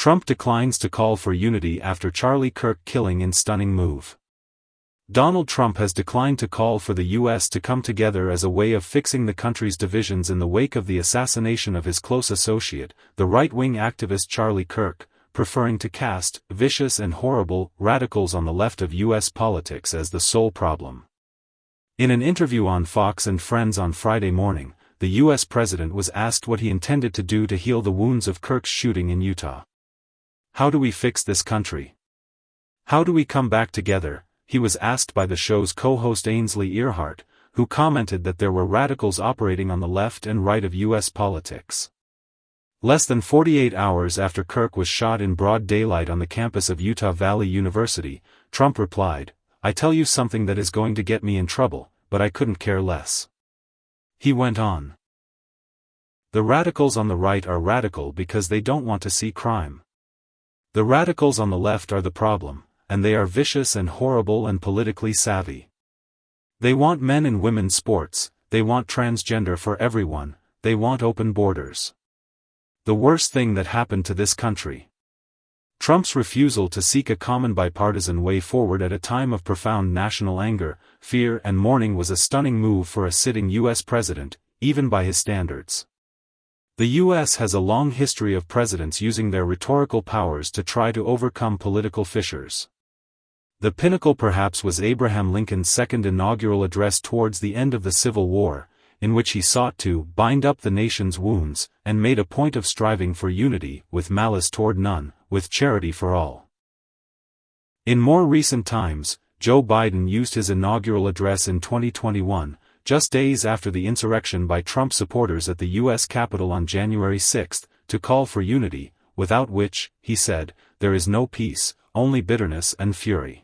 Trump declines to call for unity after Charlie Kirk killing in stunning move. Donald Trump has declined to call for the U.S. to come together as a way of fixing the country's divisions in the wake of the assassination of his close associate, the right-wing activist Charlie Kirk, preferring to cast vicious and horrible radicals on the left of U.S. politics as the sole problem. In an interview on Fox and Friends on Friday morning, the U.S. president was asked what he intended to do to heal the wounds of Kirk's shooting in Utah. "How do we fix this country? How do we come back together?" he was asked by the show's co-host Ainsley Earhart, who commented that there were radicals operating on the left and right of U.S. politics. Less than 48 hours after Kirk was shot in broad daylight on the campus of Utah Valley University, Trump replied, "I tell you something that is going to get me in trouble, but I couldn't care less." He went on. "The radicals on the right are radical because they don't want to see crime. The radicals on the left are the problem, and they are vicious and horrible and politically savvy. They want men and women sports, they want transgender for everyone, they want open borders. The worst thing that happened to this country." Trump's refusal to seek a common bipartisan way forward at a time of profound national anger, fear and mourning was a stunning move for a sitting U.S. president, even by his standards. The U.S. has a long history of presidents using their rhetorical powers to try to overcome political fissures. The pinnacle perhaps was Abraham Lincoln's second inaugural address towards the end of the Civil War, in which he sought to bind up the nation's wounds, and made a point of striving for unity, with malice toward none, with charity for all. In more recent times, Joe Biden used his inaugural address in 2021, just days after the insurrection by Trump supporters at the U.S. Capitol on January 6, to call for unity, without which, he said, there is no peace, only bitterness and fury.